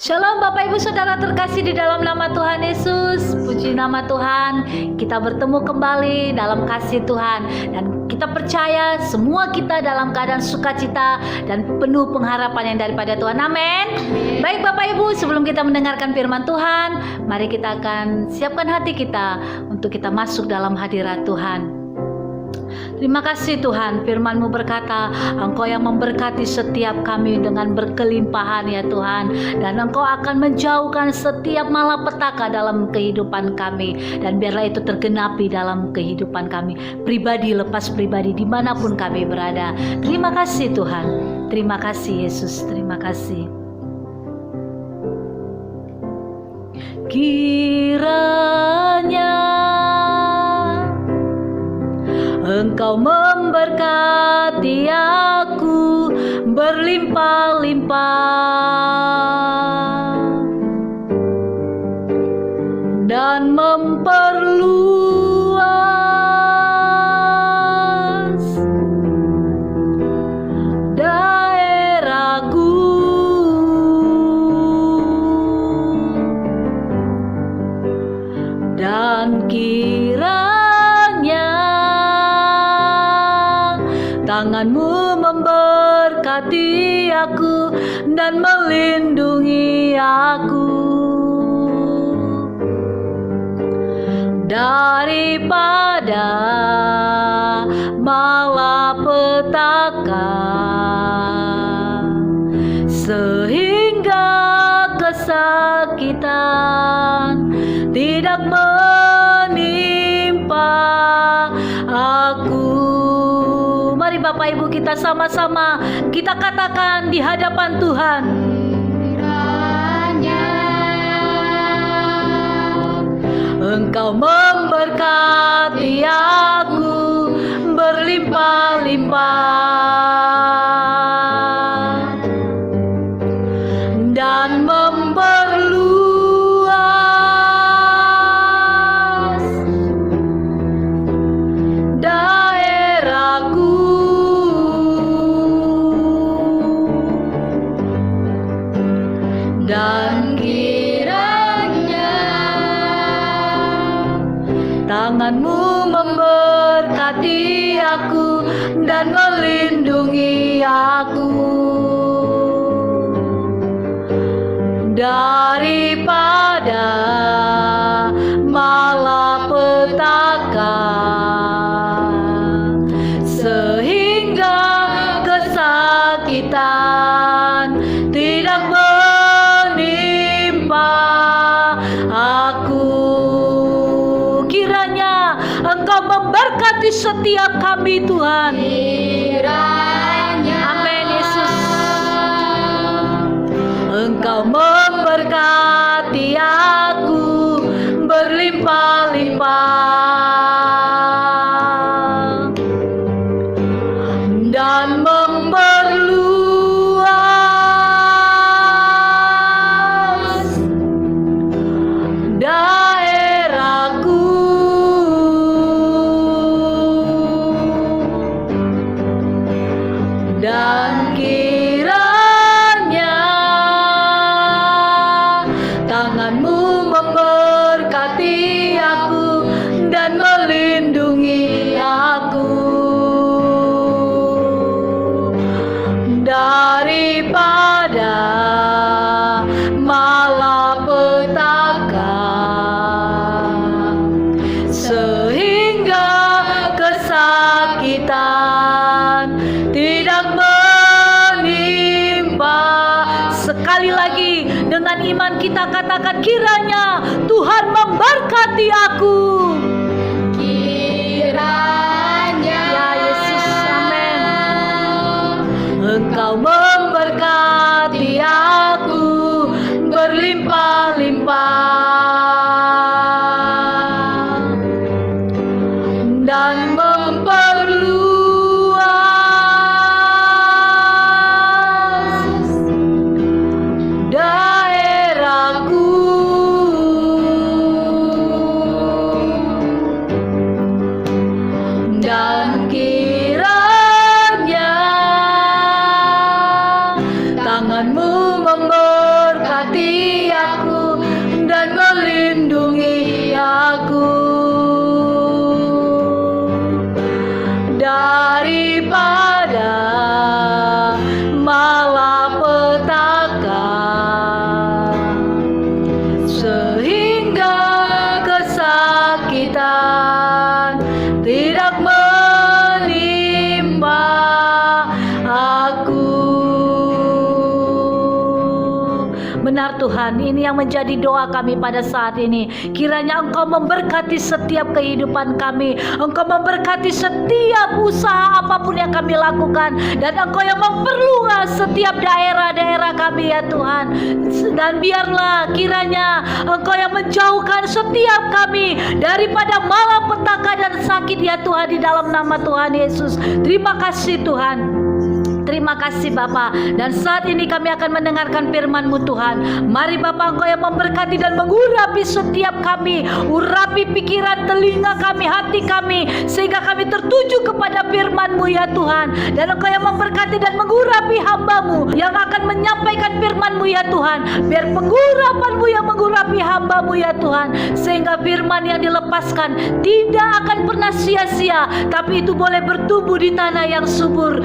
Shalom Bapak Ibu Saudara terkasih di dalam nama Tuhan Yesus. Puji nama Tuhan, kita bertemu kembali dalam kasih Tuhan. Dan kita percaya semua kita dalam keadaan sukacita dan penuh pengharapan yang daripada Tuhan. Amin. Baik Bapak Ibu, sebelum kita mendengarkan firman Tuhan, mari kita akan siapkan hati kita untuk kita masuk dalam hadirat Tuhan. Terima kasih Tuhan, firman-Mu berkata, Engkau yang memberkati setiap kami dengan berkelimpahan ya Tuhan. Dan Engkau akan menjauhkan setiap malapetaka dalam kehidupan kami. Dan biarlah itu tergenapi dalam kehidupan kami, pribadi lepas pribadi, dimanapun kami berada. Terima kasih Tuhan, terima kasih Yesus, terima kasih. Kiranya Engkau memberkati aku berlimpah-limpah dan memperluas daerahku, dan kiranya tangan-Mu memberkati aku dan melindungi aku daripada malapetaka, sehingga kesakitan tidak menimpa aku. Mari Bapak Ibu kita sama-sama kita katakan di hadapan Tuhan. Kiranya Engkau memberkati aku berlimpah-limpah dan memperluas daerahku, dan kiranya tangan-Mu memberkati aku dan melindungi aku daripada malapetaka, sehingga kesakitan tidak menimpa aku. Kiranya Engkau memberkati setiap kami Tuhan. Kiranya. Amin Yesus. Engkau memberkati aku berlimpah-limpah dan memperluas daerahku, dan kiranya tangan-Mu memberkati aku dan melindungi aku daripada malapetaka, sehingga kesakitan tidak menimpa. Sekali lagi dengan iman kita katakan, kiranya Tuhan memberkati aku. Kiranya. Ya Yesus, amin. Engkau memberkati aku berlimpah-limpah dan memperluas daerahku, dan kiranya tangan-Mu memberkati Benar Tuhan, ini yang menjadi doa kami pada saat ini. Kiranya Engkau memberkati setiap kehidupan kami, Engkau memberkati setiap usaha apapun yang kami lakukan, dan Engkau yang memperluas setiap daerah-daerah kami ya Tuhan. Dan biarlah kiranya Engkau yang menjauhkan setiap kami daripada malapetaka dan sakit ya Tuhan, di dalam nama Tuhan Yesus. Terima kasih Tuhan. Terima kasih Bapa. Dan saat ini kami akan mendengarkan firman-Mu Tuhan. Mari Bapa, Engkau yang memberkati dan mengurapi setiap kami. Urapi pikiran, telinga kami, hati kami, sehingga kami tertuju kepada firman-Mu ya Tuhan. Dan Engkau yang memberkati dan mengurapi hamba-Mu yang akan menyampaikan firman-Mu ya Tuhan. Biar pengurapan-Mu yang mengurapi hamba-Mu ya Tuhan, sehingga firman yang dilepaskan tidak akan pernah sia-sia, tapi itu boleh bertumbuh di tanah yang subur,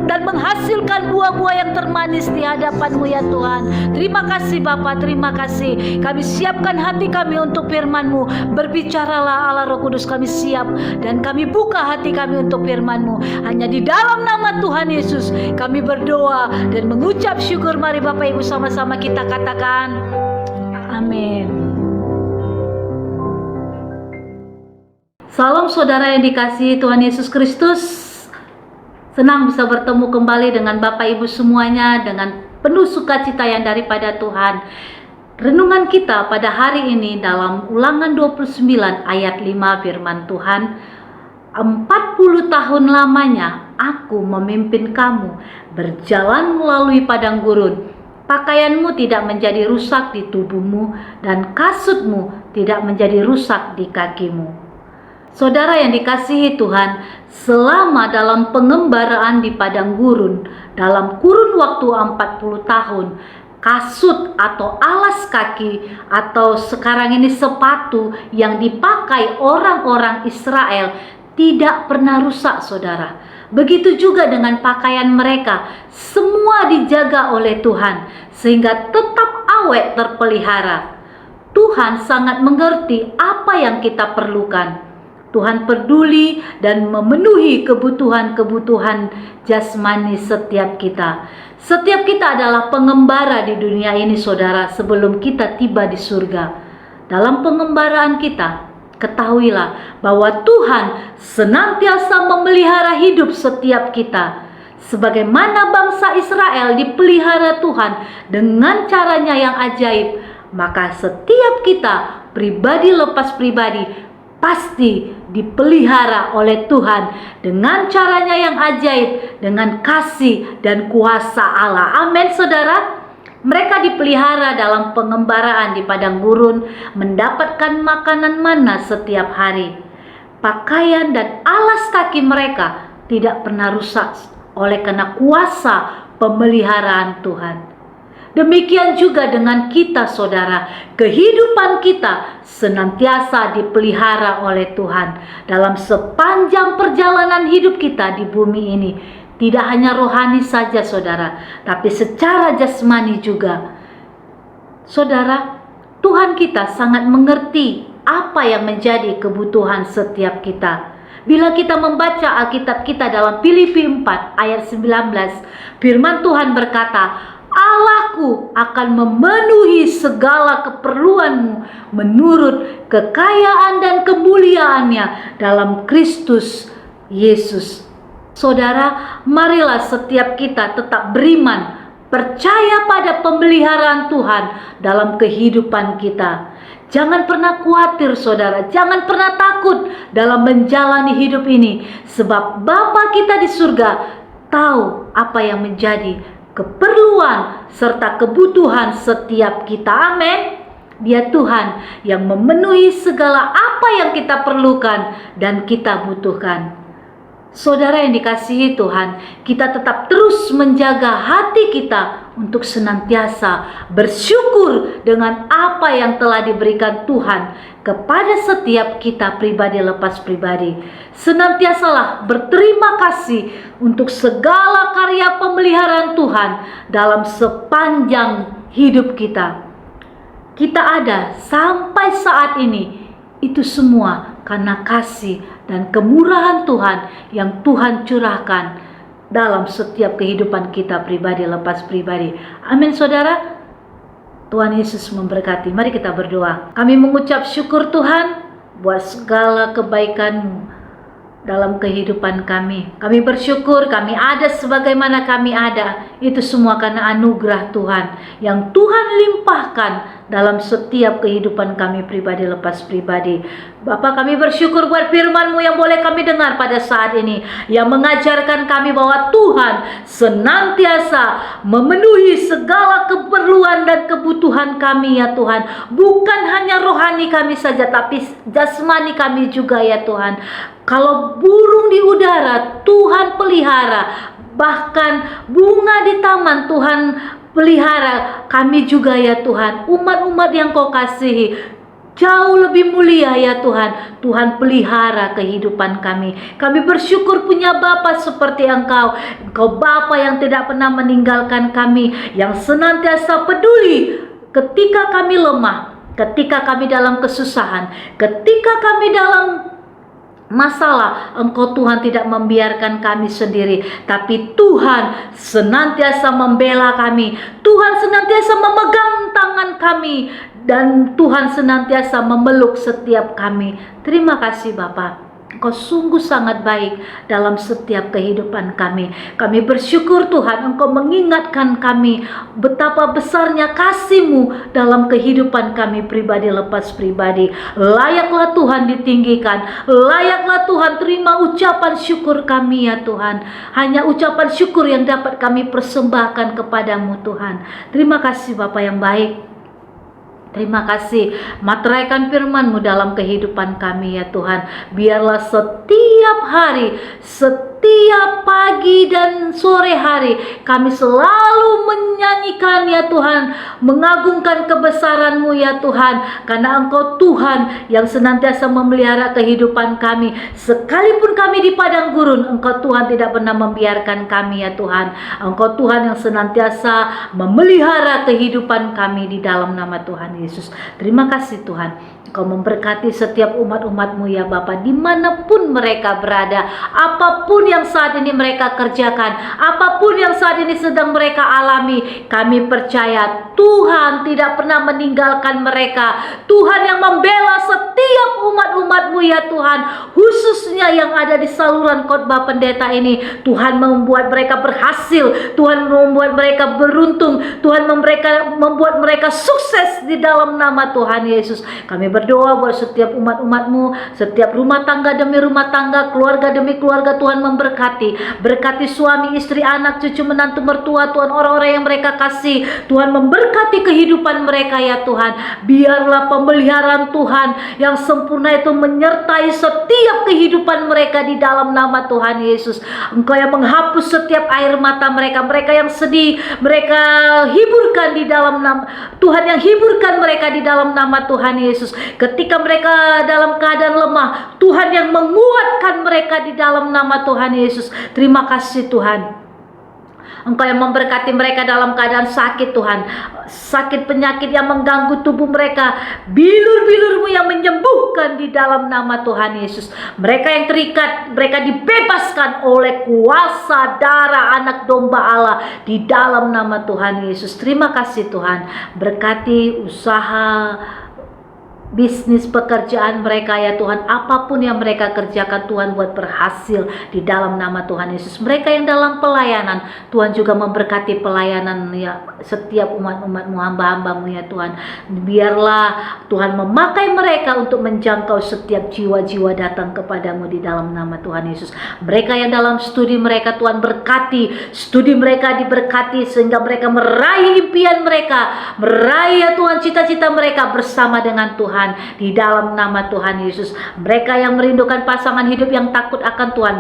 dan menghasilkan buah-buah yang termanis di hadapan-Mu ya Tuhan. Terima kasih Bapa, terima kasih. Kami siapkan hati kami untuk firman-Mu. Berbicaralah Allah Roh Kudus, kami siap, dan kami buka hati kami untuk firman-Mu. Hanya di dalam nama Tuhan Yesus kami berdoa dan mengucap syukur. Mari Bapak Ibu sama-sama kita katakan amin. Salam saudara yang dikasihi Tuhan Yesus Kristus. Senang bisa bertemu kembali dengan Bapak Ibu semuanya dengan penuh sukacita yang daripada Tuhan. Renungan kita pada hari ini dalam Ulangan 29 ayat 5 firman Tuhan. 40 tahun lamanya aku memimpin kamu berjalan melalui padang gurun. Pakaianmu tidak menjadi rusak di tubuhmu dan kasutmu tidak menjadi rusak di kakimu. Saudara yang dikasihi Tuhan, selama dalam pengembaraan di padang gurun, dalam kurun waktu 40 tahun, kasut atau alas kaki atau sekarang ini sepatu yang dipakai orang-orang Israel tidak pernah rusak saudara. Begitu juga dengan pakaian mereka, semua dijaga oleh Tuhan sehingga tetap awet terpelihara. Tuhan sangat mengerti apa yang kita perlukan. Tuhan peduli dan memenuhi kebutuhan-kebutuhan jasmani setiap kita. Setiap kita adalah pengembara di dunia ini saudara, sebelum kita tiba di surga. Dalam pengembaraan kita, ketahuilah bahwa Tuhan senantiasa memelihara hidup setiap kita. Sebagaimana bangsa Israel dipelihara Tuhan dengan caranya yang ajaib, maka setiap kita pribadi lepas pribadi pasti dipelihara oleh Tuhan dengan caranya yang ajaib, dengan kasih dan kuasa Allah. Amin saudara. Mereka dipelihara dalam pengembaraan di padang gurun, mendapatkan makanan mana setiap hari. Pakaian dan alas kaki mereka tidak pernah rusak oleh karena kuasa pemeliharaan Tuhan. Demikian juga dengan kita saudara, kehidupan kita senantiasa dipelihara oleh Tuhan dalam sepanjang perjalanan hidup kita di bumi ini. Tidak hanya rohani saja saudara, tapi secara jasmani juga. Saudara, Tuhan kita sangat mengerti apa yang menjadi kebutuhan setiap kita. Bila kita membaca Alkitab kita dalam Filipi 4 ayat 19, firman Tuhan berkata, Allahku akan memenuhi segala keperluanmu menurut kekayaan dan kemuliaannya dalam Kristus Yesus. Saudara, marilah setiap kita tetap beriman, percaya pada pemeliharaan Tuhan dalam kehidupan kita. Jangan pernah khawatir saudara, jangan pernah takut dalam menjalani hidup ini, sebab Bapa kita di surga tahu apa yang menjadi keperluan serta kebutuhan setiap kita. Amin. Dia Tuhan yang memenuhi segala apa yang kita perlukan dan kita butuhkan. Saudara yang dikasihi Tuhan, kita tetap terus menjaga hati kita untuk senantiasa bersyukur dengan apa yang telah diberikan Tuhan kepada setiap kita pribadi lepas pribadi. Senantiasalah berterima kasih untuk segala karya pemeliharaan Tuhan dalam sepanjang hidup kita. Kita ada sampai saat ini, itu semua karena kasih dan kemurahan Tuhan yang Tuhan curahkan dalam setiap kehidupan kita pribadi lepas pribadi. Amin saudara. Tuhan Yesus memberkati. Mari kita berdoa. Kami mengucap syukur Tuhan buat segala kebaikan-Mu dalam kehidupan kami. Kami bersyukur kami ada sebagaimana kami ada. Itu semua karena anugerah Tuhan yang Tuhan limpahkan dalam setiap kehidupan kami pribadi lepas pribadi. Bapa, kami bersyukur buat firman-Mu yang boleh kami dengar pada saat ini, yang mengajarkan kami bahwa Tuhan senantiasa memenuhi segala keperluan dan kebutuhan kami ya Tuhan. Bukan hanya rohani kami saja, tapi jasmani kami juga ya Tuhan. Kalau burung di udara Tuhan pelihara, bahkan bunga di taman Tuhan pelihara, kami juga ya Tuhan. Umat-umat yang Kau kasihi jauh lebih mulia ya Tuhan. Tuhan pelihara kehidupan kami. Kami bersyukur punya Bapa seperti Engkau. Engkau Bapa yang tidak pernah meninggalkan kami, yang senantiasa peduli ketika kami lemah, ketika kami dalam kesusahan, ketika kami dalam masalah. Engkau Tuhan tidak membiarkan kami sendiri, tapi Tuhan senantiasa membela kami. Tuhan senantiasa memegang tangan kami, dan Tuhan senantiasa memeluk setiap kami. Terima kasih Bapa. Engkau sungguh sangat baik dalam setiap kehidupan kami. Kami bersyukur Tuhan, Engkau mengingatkan kami betapa besarnya kasih-Mu dalam kehidupan kami pribadi lepas pribadi. Layaklah Tuhan ditinggikan, layaklah Tuhan terima ucapan syukur kami ya Tuhan. Hanya ucapan syukur yang dapat kami persembahkan kepadamu Tuhan. Terima kasih Bapa yang baik. Terima kasih, materaikan firman-Mu dalam kehidupan kami ya Tuhan. Biarlah setiap hari, setiap pagi dan sore hari, kami selalu menyanyikan ya Tuhan, mengagungkan kebesaran-Mu ya Tuhan. Karena Engkau Tuhan yang senantiasa memelihara kehidupan kami. Sekalipun kami di padang gurun, Engkau Tuhan tidak pernah membiarkan kami ya Tuhan. Engkau Tuhan yang senantiasa memelihara kehidupan kami di dalam nama Tuhan Yesus. Terima kasih Tuhan. Kau memberkati setiap umat-umat-Mu ya Bapa, dimanapun mereka berada, apapun yang saat ini mereka kerjakan, apapun yang saat ini sedang mereka alami, kami percaya Tuhan tidak pernah meninggalkan mereka. Tuhan yang membela setiap umat-umat-Mu ya Tuhan, khususnya yang ada di saluran khotbah pendeta ini. Tuhan membuat mereka berhasil, Tuhan membuat mereka beruntung, Tuhan membuat mereka sukses di dalam nama Tuhan Yesus. Kami berdoa buat setiap umat-umat-Mu, setiap rumah tangga demi rumah tangga, keluarga demi keluarga. Tuhan memberkati, berkati suami, istri, anak, cucu, menantu, mertua Tuhan, orang-orang yang mereka kasih. Tuhan memberkati kehidupan mereka ya Tuhan. Biarlah pemeliharaan Tuhan yang sempurna itu menyertai setiap kehidupan mereka di dalam nama Tuhan Yesus. Engkau yang menghapus setiap air mata mereka, mereka yang sedih, mereka hiburkan di dalam nama Tuhan, yang hiburkan mereka di dalam nama Tuhan Yesus. Ketika mereka dalam keadaan lemah, Tuhan yang menguatkan mereka di dalam nama Tuhan Yesus. Terima kasih Tuhan. Engkau yang memberkati mereka dalam keadaan sakit Tuhan, sakit penyakit yang mengganggu tubuh mereka, bilur-bilur-Mu yang menyembuhkan di dalam nama Tuhan Yesus. Mereka yang terikat, mereka dibebaskan oleh kuasa darah anak domba Allah di dalam nama Tuhan Yesus. Terima kasih Tuhan. Berkati usaha, bisnis, pekerjaan mereka ya Tuhan. Apapun yang mereka kerjakan Tuhan buat berhasil di dalam nama Tuhan Yesus. Mereka yang dalam pelayanan, Tuhan juga memberkati pelayanan ya setiap umat-umat-Mu, hamba-hamba-Mu ya Tuhan. Biarlah Tuhan memakai mereka untuk menjangkau setiap jiwa-jiwa datang kepadamu di dalam nama Tuhan Yesus. Mereka yang dalam studi mereka, Tuhan berkati studi mereka, diberkati sehingga mereka meraih impian mereka, meraih ya Tuhan cita-cita mereka bersama dengan Tuhan di dalam nama Tuhan Yesus. Mereka yang merindukan pasangan hidup yang takut akan Tuhan,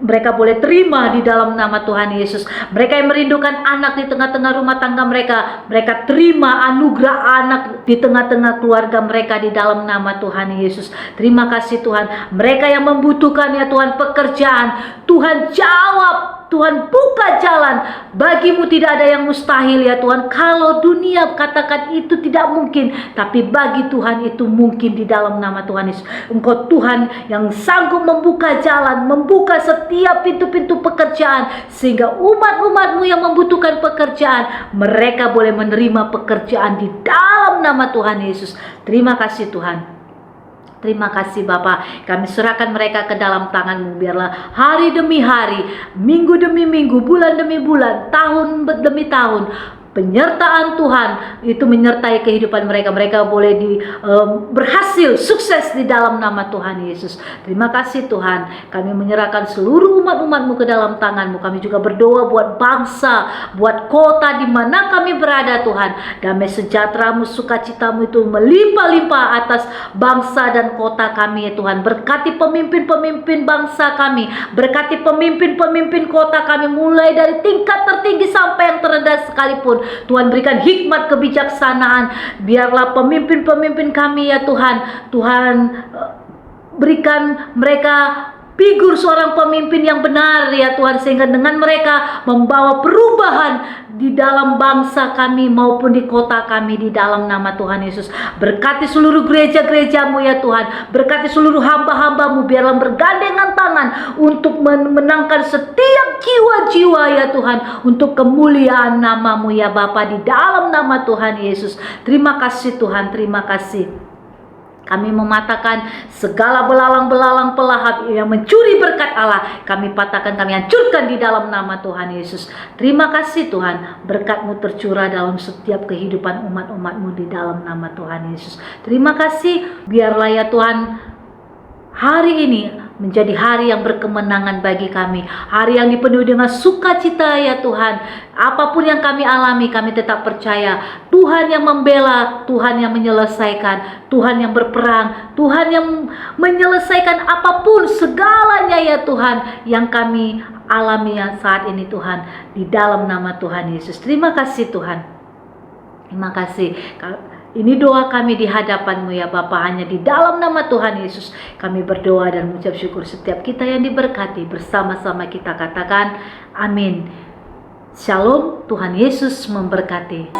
mereka boleh terima di dalam nama Tuhan Yesus. Mereka yang merindukan anak di tengah-tengah rumah tangga mereka, mereka terima anugerah anak di tengah-tengah keluarga mereka di dalam nama Tuhan Yesus. Terima kasih Tuhan. Mereka yang membutuhkan ya Tuhan pekerjaan, Tuhan jawab Tuhan buka jalan. Bagimu tidak ada yang mustahil ya Tuhan. Kalau dunia katakan itu tidak mungkin, tapi bagi Tuhan itu mungkin di dalam nama Tuhan Yesus. Engkau Tuhan yang sanggup membuka jalan, membuka setiap pintu-pintu pekerjaan, sehingga umat-umatmu yang membutuhkan pekerjaan, mereka boleh menerima pekerjaan di dalam nama Tuhan Yesus. Terima kasih Tuhan. Terima kasih Bapa, kami serahkan mereka ke dalam tangan-Mu. Biarlah hari demi hari, minggu demi minggu, bulan demi bulan, tahun demi tahun, penyertaan Tuhan itu menyertai kehidupan mereka. Mereka boleh berhasil, sukses di dalam nama Tuhan Yesus. Terima kasih Tuhan. Kami menyerahkan seluruh umat-umat-Mu ke dalam tangan-Mu. Kami juga berdoa buat bangsa, buat kota di mana kami berada Tuhan. Damai sejahtera-Mu, sukacita-Mu itu melimpah-limpah atas bangsa dan kota kami ya Tuhan. Berkati pemimpin-pemimpin bangsa kami, berkati pemimpin-pemimpin kota kami, mulai dari tingkat tertinggi sampai yang terendah sekalipun. Tuhan berikan hikmat kebijaksanaan. Biarlah pemimpin-pemimpin kami ya Tuhan, Tuhan berikan mereka figur seorang pemimpin yang benar ya Tuhan, sehingga dengan mereka membawa perubahan di dalam bangsa kami maupun di kota kami di dalam nama Tuhan Yesus. Berkati seluruh gereja-gereja-Mu ya Tuhan, berkati seluruh hamba-hamba-Mu, biarlah bergandengan tangan untuk memenangkan setiap jiwa-jiwa ya Tuhan, untuk kemuliaan nama-Mu ya Bapa, di dalam nama Tuhan Yesus. Terima kasih Tuhan, terima kasih. Kami mematahkan segala belalang-belalang pelahap yang mencuri berkat Allah. Kami patahkan, kami hancurkan di dalam nama Tuhan Yesus. Terima kasih Tuhan, berkat-Mu tercurah dalam setiap kehidupan umat-umat-Mu di dalam nama Tuhan Yesus. Terima kasih, biarlah ya Tuhan hari ini menjadi hari yang berkemenangan bagi kami, hari yang dipenuhi dengan sukacita ya Tuhan. Apapun yang kami alami, kami tetap percaya Tuhan yang membela, Tuhan yang menyelesaikan, Tuhan yang berperang, Tuhan yang menyelesaikan apapun segalanya ya Tuhan yang kami alami saat ini Tuhan, di dalam nama Tuhan Yesus. Terima kasih Tuhan, terima kasih. Ini doa kami di hadapan-Mu ya Bapa, hanya di dalam nama Tuhan Yesus kami berdoa dan mengucap syukur. Setiap kita yang diberkati, bersama-sama kita katakan amin. Shalom, Tuhan Yesus memberkati.